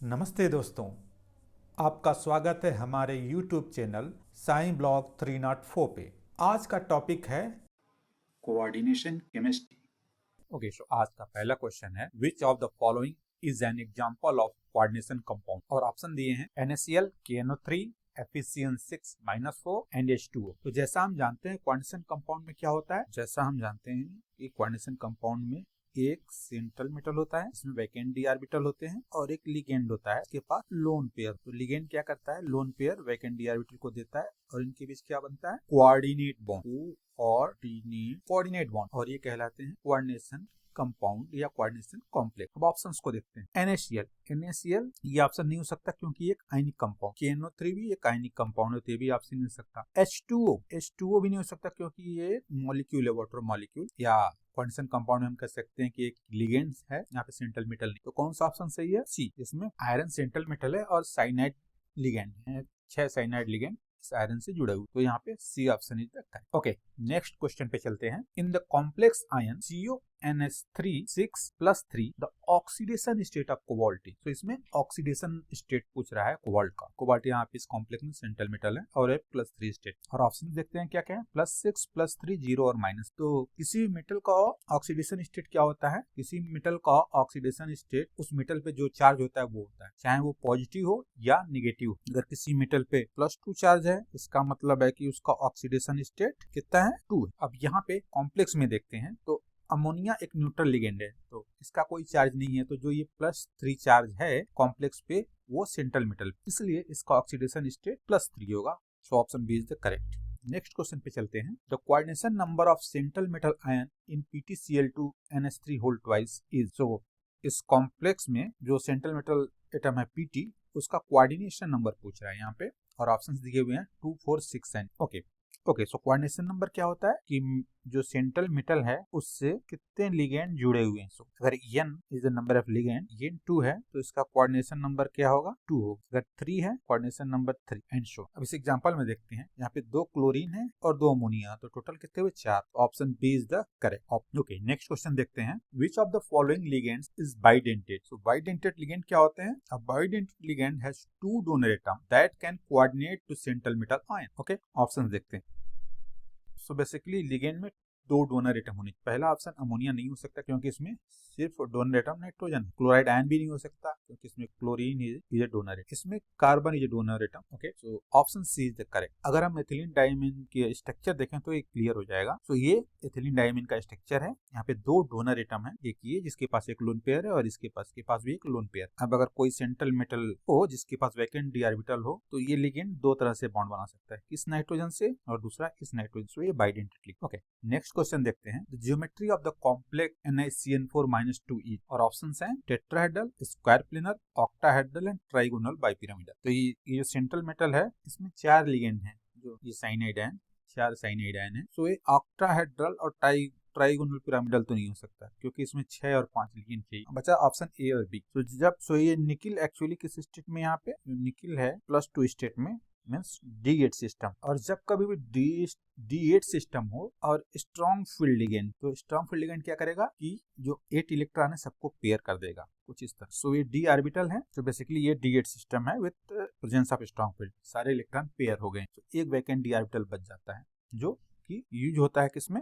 नमस्ते दोस्तों, आपका स्वागत है हमारे YouTube चैनल साइं ब्लॉग 304 पे। आज का टॉपिक है कोऑर्डिनेशन केमिस्ट्री। ओके, सो आज का पहला क्वेश्चन है which of the following is an example of coordination compound. और ऑप्शन दिए हैं NaCl, KNO3, FeCN6-4 and H2O। तो जैसा हम जानते हैं कोऑर्डिनेशन कंपाउंड में क्या होता है, जैसा हम जानते हैं कि कोऑर्डिनेशन कंपाउंड में एक सेंट्रल मेटल होता है, इसमें वैकेंट डी ऑर्बिटल होते हैं और एक लिगेंड होता है, इसके पास लोन पेयर। तो लिगेंड क्या करता है, lone pair vacant D orbital को देता है और इनके बीच क्या बनता है, कोऑर्डिनेट बॉन्ड। कोऑर्डिनेट बॉन्ड, और ये कहलाते हैं कोऑर्डिनेशन कंपाउंड या कोऑर्डिनेशन कॉम्प्लेक्स। अब ऑप्शंस को देखते हैं। NaCl ये ऑप्शन नहीं हो सकता क्योंकि एक आयनिक कंपाउंड। KNO3 भी एक आयनिक कंपाउंड है, तो ये भी ऑप्शन नहीं हो सकता। H2O भी नहीं हो सकता क्योंकि ये मॉलिक्यूल है, वाटर मॉलिक्यूल। या कोऑर्डिनेशन कंपाउंड में हम कह सकते हैं कि एक लिगेंड है, यहाँ पे सेंट्रल मेटल नहीं। तो कौन सा ऑप्शन सही है? सी। इसमें आयरन सेंट्रल मेटल है और साइनाइड लिगेंड है, 6 साइनाइड लिगेंड इस आयरन से जुड़े हुए, तो यहाँ पे C option is the correct. Okay, next question पे चलते हैं। In the complex ion CuNH3 6+3 the oxidation state of cobalt. तो इसमें ऑक्सीडेशन स्टेट पूछ रहा है कोबाल्ट का। कोबाल्ट यहाँ पे इस कॉम्प्लेक्स में सेंट्रल मेटल है और है +3 स्टेट। और ऑप्शन देखते हैं क्या क्या है, +6 +3 0 और माइनस। तो किसी मेटल का ऑक्सीडेशन स्टेट क्या होता है, किसी मेटल का ऑक्सीडेशन स्टेट उस मेटल पे जो चार्ज होता है वो होता है, चाहे वो पॉजिटिव हो या निगेटिव। अगर किसी मेटल पे +2 चार्ज है, इसका मतलब है कि उसका ऑक्सीडेशन स्टेट कितना है, 2 है। अब यहाँ पे कॉम्प्लेक्स में देखते हैं तो अमोनिया एक न्यूट्रल लिगेंड है, तो इसका कोई चार्ज नहीं है, तो जो ये +3 चार्ज है कॉम्प्लेक्स पे वो सेंट्रल मेटल, इसलिए इसका ऑक्सीडेशन स्टेट +3 होगा। So option B is the correct. Next question पे चलते हैं। The coordination number of central metal ion in PtCl2NH3 whole twice is. So इस कॉम्प्लेक्स में जो सेंट्रल मेटल एटम है Pt, उसका कोऑर्डिनेशन नंबर पूछ रहा है यहाँ पे, और ऑप्शंस दिए हुए हैं 2, 4, 6 and okay. So coordination number क्या होता है कि जो सेंट्रल मेटल है उससे कितने लिगेंड जुड़े हुए हैं। सो अगर n is the number of ligand, ये 2 है तो इसका कोऑर्डिनेशन नंबर क्या होगा, 2 होगा। अगर 3 है, कोऑर्डिनेशन नंबर 3 एंड सो। अब इस एग्जांपल में देखते हैं, यहाँ पे 2 क्लोरीन है और 2 अमोनिया, तो टोटल कितने हुए, 4। Option B is the correct. Okay, next question देखते हैं। Which of the following ligands is bidentate. So bidentate ligand क्या होते हैं, a bidentate ligand has 2 donor atom that can coordinate to central metal ion. Okay, option देखते हैं। So basically ligand में 2 donor atom होने। पहला ऑप्शन अमोनिया नहीं हो सकता क्योंकि इसमें सिर्फ donor atom nitrogen. Chloride ion भी नहीं हो सकता क्योंकि इसमें chlorine is a donor atom, इसमें carbon is a donor atom. Okay, so option C is the correct. अगर हम एथिलीन डायमीन के स्ट्रक्चर देखें तो ये क्लियर हो जाएगा। सो ये एथिलीन डायमीन का स्ट्रक्चर है, यहाँ पे 2 डोनर एटम है, एक ये जिसके पास एक लोन पेयर है और इसके पास भी एक लोन पेयर। अब अगर कोई सेंट्रल मेटल हो जिसके पास वैकेंट डी ऑर्बिटल हो तो ये लिगेंड 2 तरह से बॉन्ड बना सकता है, इस नाइट्रोजन से और दूसरा इस नाइट्रोजन से। ये बाइडेंटेड। ओके, नेक्स्ट क्वेश्चन देखते हैं। The geometry of the complex NaCN4-2 is. और ऑप्शंस हैं tetrahedral, square planar, octahedral and trigonal bipyramidal. तो ये जो सेंट्रल मेटल है इसमें 4 लिगेंड हैं, जो ये साइनाइड है, 4 साइनाइड आयन है। सो ये ऑक्टाहेड्रल और ट्राइगोनल पिरामिडल तो नहीं हो सकता क्योंकि इसमें 6 और 5 लिगेंड चाहिए। बचा ऑप्शन ए और बी। तो ये निकिल एक्चुअली किस स्टेट में, यहाँ पे निकिल है +2 स्टेट में, मीन्स D8 सिस्टम। और जब कभी भी D8 सिस्टम हो और स्ट्रॉन्ग फील्ड लिगेंड, तो स्ट्रॉन्ग फील्ड लिगेंड क्या करेगा कि जो 8 इलेक्ट्रॉन है सबको पेयर कर देगा कुछ इस तरह। सो ये D ऑर्बिटल है, तो बेसिकली ये D8 सिस्टम है with presence of strong field, सारे इलेक्ट्रॉन पेयर हो गए, तो एक वैकेंट D ऑर्बिटल बच जाता है जो कि यूज होता है किसमें,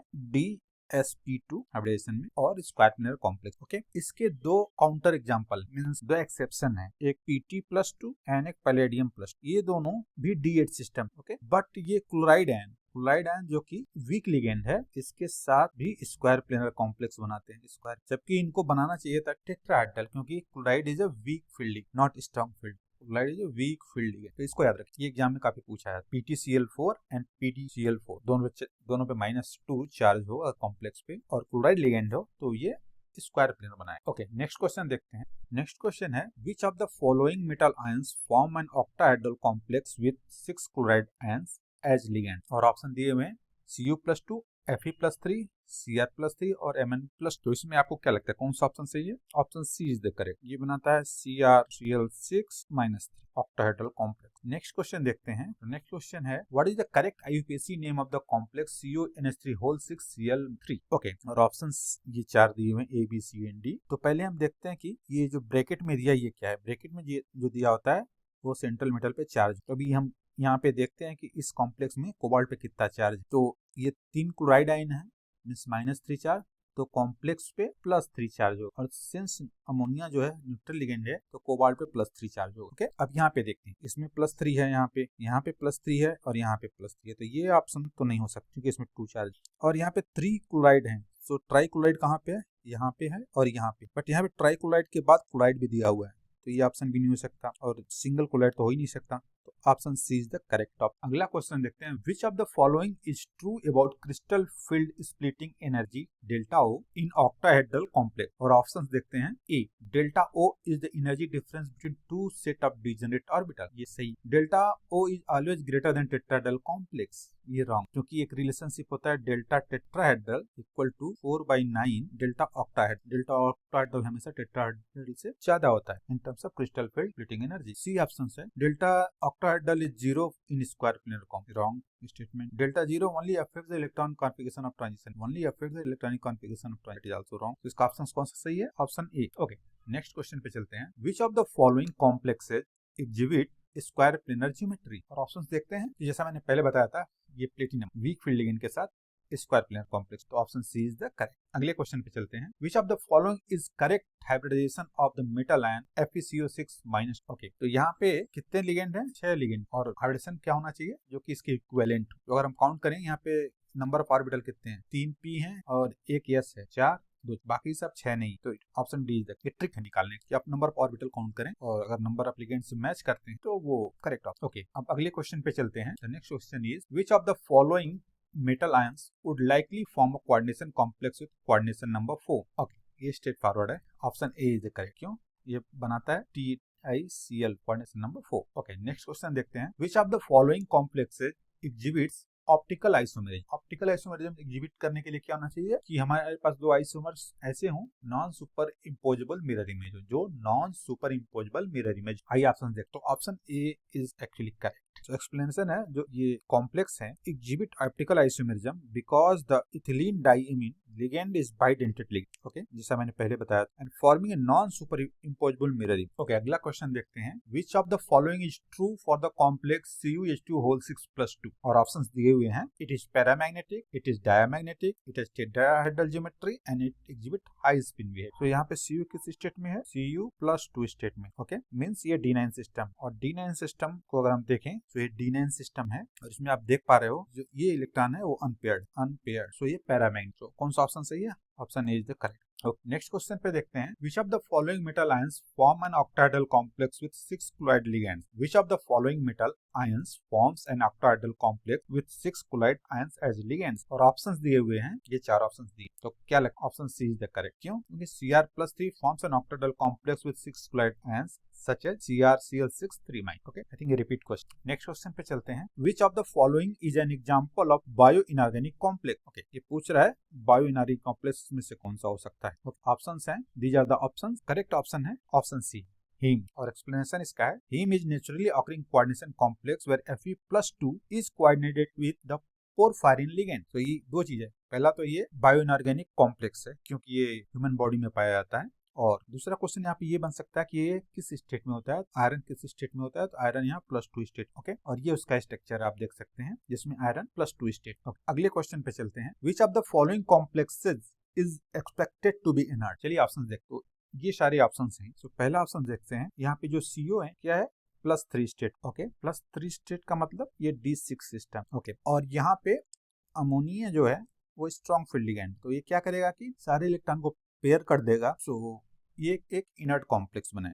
sp2 हाइब्रिडेशन में और स्क्वायर प्लेनर कॉम्प्लेक्स। ओके, इसके 2 काउंटर एग्जांपल मींस 2 एक्सेप्शन है, एक Pt+2 एंड एक पैलेडियम +2। ये दोनों भी D8 सिस्टम। ओके, बट ये क्लोराइड आयन जो कि वीक लिगेंड है, इसके साथ भी स्क्वायर प्लेनर कॉम्प्लेक्स बनाते हैं स्क्वायर, जबकि इनको बनाना चाहिए था टेट्राहेड्रल क्योंकि chloride is a weak field not strong field. Chloride is a weak field ligand, तो इसको याद रखिए, ये एग्जाम में काफी पूछा है। PtCl4 एंड PtCl4 दोनों पे -2 चार्ज हो कॉम्प्लेक्स पे और क्लोराइड लिगेंड हो तो ये स्क्वायर प्लेनर बनाए। ओके, नेक्स्ट क्वेश्चन देखते हैं। नेक्स्ट क्वेश्चन है which of the following metal ions form an octahedral complex with 6 chloride ions as ligand. और ऑप्शन दिए हुए हैं Cu+2, Fe+3, Cr+3 और Mn+2। तो इसमें आपको क्या लगता है कौन सा ऑप्शन सही है? Option C is the correct. ये बनाता है CrCl6-3 octahedral complex. Next question देखते हैं। तो नेक्स्ट क्वेश्चन है what is the correct IUPAC name of the complex CuNH3 okay, और ऑप्शंस ये 4 दिए हुए हैं A B C and D। तो पहले हम देखते हैं कि ये जो ब्रैकेट में दिया ये क्या है। ब्रैकेट में ये जो दिया होता है वो सेंट्रल मेटल पे चार्ज। तो अभी हम यहाँ पे देखते हैं कि इस कॉम्प्लेक्स में कोबाल्ट पे कितना चार्ज। तो ये 3 क्लोराइड आयन है मीन्स -3 चार्ज, तो कॉम्प्लेक्स पे +3 चार्ज होगा। और सिंस अमोनिया जो है न्यूट्रल लिगेंड है तो कोबाल्ट पे +3 चार्ज होगा। ओके, अब यहाँ पे देखते हैं इसमें +3 है, यहाँ पे +3 है और यहाँ पे +3 है। तो ये ऑप्शन तो नहीं हो सकता क्योंकि इसमें 2 चार्ज और यहाँ पे 3 क्लोराइड है। सो ट्राई क्लोराइड कहाँ पे है? यहाँ पे है और यहाँ पे, बट यहाँ पे ट्राई क्लोराइड के बाद क्लोराइड भी दिया हुआ है तो ये ऑप्शन भी नहीं हो सकता और सिंगल क्लोराइड तो हो ही नहीं सकता। तो option C is the correct option. अगला क्वेश्चन देखते हैं which of the following is true about crystal field splitting energy delta O in octahedral complex. और ऑप्शंस देखते हैं। A, delta O is the energy difference between two set of degenerate orbital, ये सही। Delta O is always greater than tetrahedral complex, ये wrong, क्योंकि एक relationship होता है delta tetrahedral equal to 4/9 delta octahedral. Delta octahedral हमेशा tetrahedral से ज्यादा होता है in terms of crystal field splitting energy. C option है delta octahedral is 0 in square planar comp. Wrong statement. Delta 0 only affects the electron configuration of transition. Only affects the electronic configuration of transition. It is also wrong. तो इसका option कौन सा सही है? Option A. Okay, next question पे चलते हैं। Which of the following complexes exhibit square planar geometry? और ऑप्शंस देखते हैं। जैसा मैंने पहले बताया था ये प्लेटिनम वीक फील्ड लिगेंड के साथ स्क्वायर प्लेनर कॉम्प्लेक्स, तो option C is the correct. अगले क्वेश्चन पे चलते हैं। Which of the following is correct hybridisation of the metal ion FeCO6-। Okay, तो यहाँ पे कितने लिगेंड हैं? 6 लिगेंड। और हाइब्रिडेशन क्या होना चाहिए? जो कि इसके इक्विवेलेंट। तो अगर हम काउंट करें यहाँ पे नंबर ऑफ ऑर्बिटल कितने हैं? 3 p हैं और 1 s है, 4, बाकी सब 6 नहीं। तो option D is the trick है निकालने की, आप नंबर ऑफ ऑर्बिटल काउंट करें और अगर नंबर ऑफ लिगेंड से मैच करते हैं तो वो करेक्ट ऑप्शन। ओके, अब अगले क्वेश्चन पे चलते हैं। The next question is which of the following metal ions would likely form a coordination complex with coordination number 4। okay, ये स्ट्रेट फॉरवर्ड है, option A is the correct. क्यों? ये बनाता है TiCl coordination number 4। okay, next question देखते हैं। which of the following complexes exhibits optical isomerism. Optical isomerism exhibit करने के लिए क्या होना चाहिए कि हमारे पास दो आइसोमर्स ऐसे हों non superimposable mirror image हो, जो non superimposable mirror image. आइए ऑप्शन देखते हो। Option A is actually correct. तो एक्सप्लेनेशन है जो ये कॉम्प्लेक्स है exhibit optical isomerism because the ethylene diamine ligand is bidentate ligand. Okay, जैसा मैंने पहले बताया, and forming a non superimposable mirror image. Okay, अगला क्वेश्चन देखते हैं। Which of the following is true for the complex CuH2 6+2। और options दिए हुए हैं। It is paramagnetic, it is diamagnetic, it is tetrahedral geometry and it exhibit high spin behaviour. तो यहाँ पे Cu किस स्टेट में है? Cu+2 स्टेट में। ओके, मींस ये D9 सिस्टम। और D9 सिस्टम को अगर हम देखें तो ये D9 सिस्टम है और इसमें आप देख पा रहे हो जो ये इलेक्ट्रॉन है वो अनपेयर्ड। सो ये पैरामैग्नेटिक। तो कौन सा ऑप्शन सही है? Option A is the correct. Next question पे देखते हैं। Which of the following metal ions form an octahedral complex with 6 colloid ligands? Which of the following metal ions forms an octahedral complex with 6 colloid ions as ligands? और options दिए हुए हैं, ये 4 options दिए। तो क्या लगता? Option C is the correct. क्यों? क्योंकि Cr+3 forms an octahedral complex with 6 colloid ions such as CrCl6-3-. Okay, I think a repeat question. Next question पे चलते हैं। Which of the following is an example of bioinorganic complex? Okay, ये पूछ रहा है bioinorganic complex में से कौन सा हो सकता है। ऑप्शंस हैं, these are the options. Correct option है ऑप्शन सी, हीम। और एक्सप्लेनेशन इसका है haem is naturally occurring coordination complex where Fe+2 is coordinated with the porphyrin ligand. तो ये दो चीजें, पहला तो ये बायोइनऑर्गेनिक कॉम्प्लेक्स है क्योंकि ये ह्यूमन बॉडी में पाया जाता है। और दूसरा क्वेश्चन यहाँ पे ये बन सकता है कि ये किस स्टेट में होता है? आयरन किस स्टेट में होता है? तो आयरन यहाँ +2 स्टेट। ओके, और ये उसका स्ट्रक्चर आप देख सकते हैं जिसमें आयरन +2 स्टेट। ओके, अगले क्वेश्चन पे चलते हैं। Which of the following complexes is expected to be inert? चलिए ऑप्शन देखते हैं। तो ये सारे ऑप्शंस हैं। तो पहला ऑप्शन देखते हैं। यहाँ पे जो CO है क्या है? +3 स्टेट। ओके, +3 स्टेट का मतलब ये D6 सिस्टम। ओके, और यहाँ पे अमोनिया जो है वो स्ट्रॉन्ग फील्ड लिगेंड, तो ये क्या करेगा कि सारे इलेक्ट्रॉन को पेयर कर देगा। सो ये एक इनर्ट कॉम्प्लेक्स बने।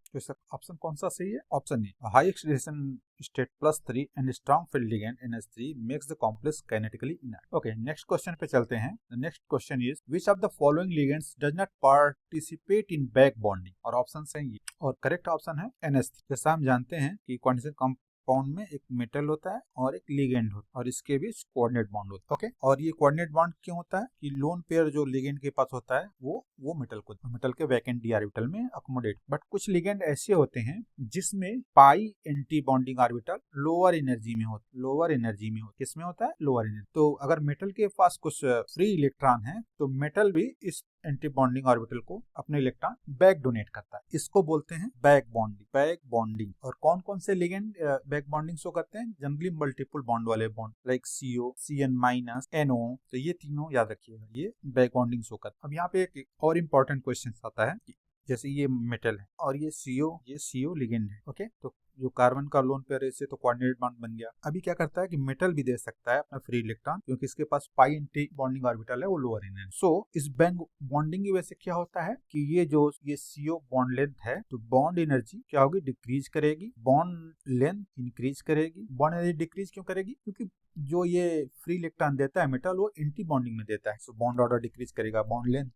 तो इसका ऑप्शन कौन सा सही है? Option A, high oxidation state +3 and strong field ligand NH3 makes the complex kinetically inert. Okay, next question पे चलते हैं। The next question is which of the following ligands does not participate in back bonding? और option है ये, और correct option है NH3। जैसा हम जानते हैं कि कोऑर्डिनेशन कंपाउंड में एक मेटल होता है और एक लिगेंड होता है और इसके बीच कोऑर्डिनेट बॉन्ड होता है। ओके, और ये कोऑर्डिनेट बॉन्ड क्यों होता है कि लोन पेयर जो लिगेंड के पास होता है वो मेटल के वैकेंट डी ऑर्बिटल में अकोमोडेट। बट कुछ लिगेंड ऐसे होते हैं जिसमें pi anti bonding orbital lower energy में होता किसमें होता है? Lower energy. तो अगर मेटल के पास कुछ फ्री इलेक्ट्रॉन है तो मेटल भी इस एंटी बॉन्डिंग ऑर्बिटल को अपने इलेक्ट्रॉन बैक डोनेट करता है। इसको बोलते हैं बैक बॉन्डिंग। और कौन कौन से लिगेंड बैक बॉन्डिंग शो करते हैं? जनरली मल्टीपल बॉन्ड वाले bond like CO, CN-, NO। तो ये तीनों याद रखिएगा, ये बैक बॉन्डिंग शो करते हैं। अब यहाँ पे एक और इम्पोर्टेंट क्वेश्चन आता है कि जैसे ये मेटल है और ये CO लिगेंड है। ओके, तो जो कार्बन का लोन पेयर है इससे तो कोऑर्डिनेट बॉन्ड बन गया। अभी क्या करता है कि मेटल भी दे सकता है अपना फ्री इलेक्ट्रॉन क्योंकि इसके पास पाई एंटी बॉन्डिंग ऑर्बिटल है वो लोअर एनर्जी। सो इस बैक बॉन्डिंग की वजह से क्या होता है कि ये CO बॉन्ड लेंथ है तो बॉन्ड एनर्जी क्या होगी? डिक्रीज करेगी। बॉन्ड लेंथ इंक्रीज करेगी। बॉन्ड एनर्जी डिक्रीज क्यों करेगी? क्योंकि जो ये फ्री इलेक्ट्रॉन देता है मेटल वो एंटी बॉन्डिंग में देता है। सो बॉन्ड ऑर्डर डिक्रीज करेगा, बॉन्ड लेंथ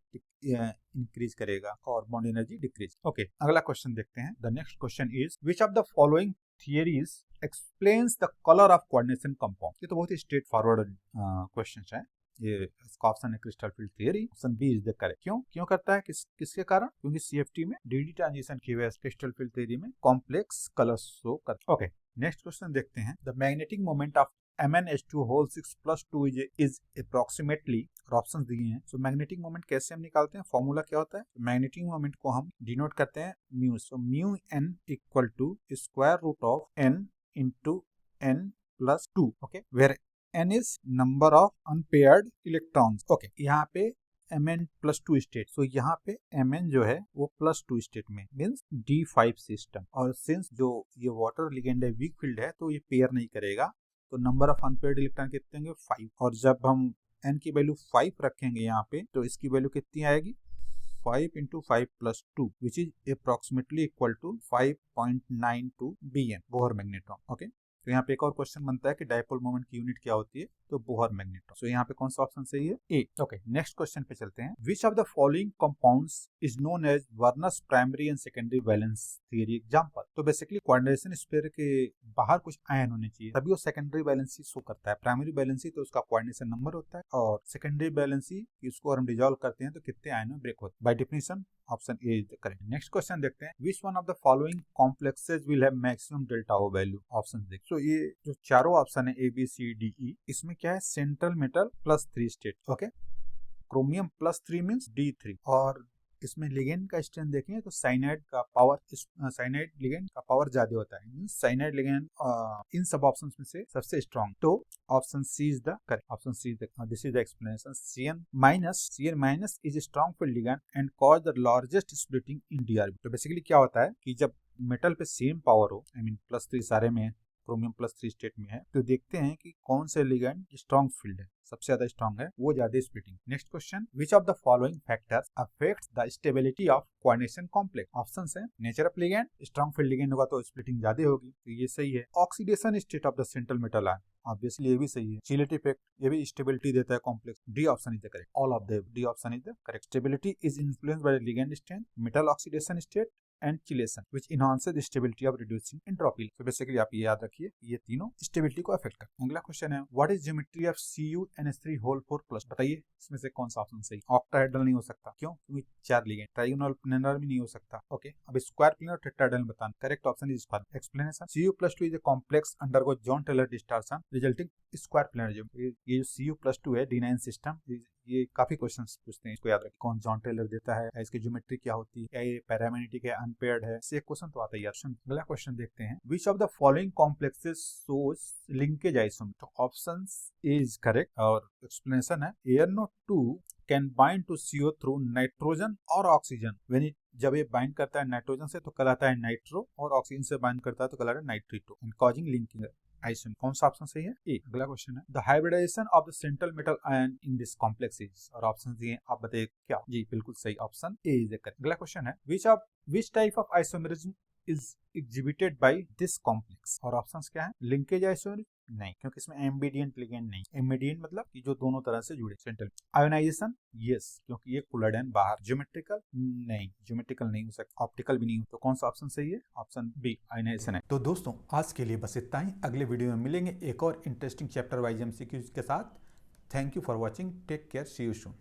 इंक्रीज करेगा और बॉन्ड एनर्जी डिक्रीज। ओके, अगला क्वेश्चन देखते हैं। The next question is which of the following theories explains the colour of coordination compound. ये तो बहुत ही स्ट्रेट फॉरवर्ड क्वेश्चन है। ये इसका ऑप्शन है crystal field theory. Option B is the correct. क्यों करता है? किसके कारण? क्योंकि CFT में DD ट्रांजिशन की वजह से क्रिस्टल फील्ड थियरी में कॉम्प्लेक्स कलर्स शो करता है। ओके, नेक्स्ट क्वेश्चन देखते हैं। The magnetic moment of Mn(H2)6 + 2 is approximately, और ऑप्शंस दिए हैं। सो मैग्नेटिक मोमेंट कैसे हम निकालते हैं? फॉर्मूला क्या होता है? मैग्नेटिक मोमेंट को हम डिनोट करते हैं mu. So mu n equal to square root of n into n plus 2। Okay, where n is number of unpaired electrons. Okay, यहाँ पे Mn+2 स्टेट। सो यहाँ पे Mn जो है वो +2 स्टेट में मीन्स D5 सिस्टम। और सिंस जो ये वाटर लिगेंड है वीक फील्ड है तो ये पेयर नहीं करेगा तो नंबर ऑफ अनपेयर्ड इलेक्ट्रॉन कितने होंगे? 5। और जब हम n की वैल्यू 5 रखेंगे यहाँ पे तो इसकी वैल्यू कितनी आएगी? 5 × 5 + 2 which is approximately equal to 5.92 BM Bohr magnetron. Okay, तो यहाँ पे एक और क्वेश्चन बनता है कि डायपोल मोमेंट की यूनिट क्या होती है? तो बोहर मैग्नेट्रॉन। सो यहाँ पे कौन सा ऑप्शन सही है? ए। ओके, नेक्स्ट क्वेश्चन पे चलते हैं। Which of the following compounds is known as Werner's primary and secondary valence theory example. तो बेसिकली कोऑर्डिनेशन स्पेयर के बाहर कुछ आयन होने चाहिए तभी वो सेकेंडरी वैलेंसी शो करता है। प्राइमरी वैलेंसी तो उसका कोऑर्डिनेशन नंबर होता है और सेकेंडरी वैलेंसी इसको हम डिसॉल्व करते हैं तो कितने आयन में ब्रेक होते हैं। By definition option A is the correct. Next question देखते हैं। Which one of the following complexes will have maximum delta O value? Option देख। सो ये जो चारों ऑप्शन है A B C D E, इसमें क्या है? Central metal +3 state. Okay, chromium +3 means D3। और इसमें लिगेंड का स्ट्रेंथ देखें तो साइनाइड का पावर, साइनाइड लिगेंड का पावर ज्यादा होता है। मींस साइनाइड लिगेंड इन सब ऑप्शंस में से सबसे स्ट्रॉन्ग। तो option C is the correct. Option C is the this is the explanation. CN- is strong field ligand and cause the largest splitting in D orbital. तो basically क्या होता है कि जब मेटल पे सेम पावर हो, I mean +3 सारे में, क्रोमियम +3 स्टेट में है, तो देखते हैं कि कौन से लिगेंड स्ट्रॉन्ग फील्ड है, सबसे ज्यादा स्ट्रॉन्ग है वो ज्यादा splitting. Next question. Which of the following factors affects the stability of coordination complex? Options है nature of ligand, strong field ligand होगा तो स्प्लिटिंग ज्यादा होगी, तो ये सही है। Oxidation state of the central metal ion, obviously ये भी सही है। चिलेट इफेक्ट, ये भी स्टेबिलिटी देता है complex. D option is the correct. All of the D option is the correct. Stability is influenced by ligand strength, metal oxidation state and chelation which enhances the stability of reducing entropy। तो basically आप ये याद रखिए ये तीनों stability को affect करते हैं। अगला क्वेश्चन है what is geometry of CuNH3 बताइए इसमें से कौन सा ऑप्शन सही? ऑक्टाहेड्रल नहीं हो सकता। क्यों? क्योंकि 4 लिगेंड। ट्राइगोनल प्लेनर भी नहीं हो सकता। ओके, अब स्क्वायर प्लेनर टेट्राहेड्रल बताना। Correct option is for explanation. Cu+2 is a complex undergo Jahn Teller distortion resulting square planar. ये जो Cu+2 है D9 सिस्टम, ये काफी क्वेश्चंस पूछते हैं, इसको याद रखें। कौन जॉन टेलर देता है, इसकी ज्योमेट्री क्या होती है, ये पैरामेग्नेटिक है, अनपेयर्ड है, इससे एक क्वेश्चन तो आता ही है। अगला क्वेश्चन देखते हैं। Which of the following complexes shows linkage isomer? तो ऑप्शंस इज करेक्ट और एक्सप्लेनेशन है ANO2 can bind to CO through nitrogen और ऑक्सीजन व्हेन इट, जब ये बाइंड करता है नाइट्रोजन से तो कहलाता है नाइट्रो, और ऑक्सीजन से बाइंड करता है तो कहलाता है nitrito, and causing linking isomer. कौन सा ऑप्शन सही है? ए। अगला क्वेश्चन है the hybridisation of the central metal ion in this complex is, और ऑप्शन दिए आप बताइए क्या? जी बिल्कुल सही, ऑप्शन ए इज करेक्ट। अगला क्वेश्चन है which type of isomerism is exhibited by this complex, और ऑप्शंस क्या है? लिंकेज आइसोमेरिज्म, नहीं, क्योंकि इसमें एम्बिडियंट लिगेंड नहीं। एम्बिडियंट मतलब कि जो दोनों तरह से जुड़े। सेंट्रल आयोनाइजेशन यस, क्योंकि ये कोलोइडन बाहर। ज्योमेट्रिकल नहीं, ज्योमेट्रिकल नहीं हो सकता। ऑप्टिकल भी नहीं हो। तो कौन सा ऑप्शन सही है? ऑप्शन बी आयोनाइजेशन है। तो दोस्तों आज के लिए बस इतना ही। अगले वीडियो में मिलेंगे एक और इंटरेस्टिंग चैप्टर वाइज एमसीक्यूज के साथ। Thank you for watching. Take care, see you soon.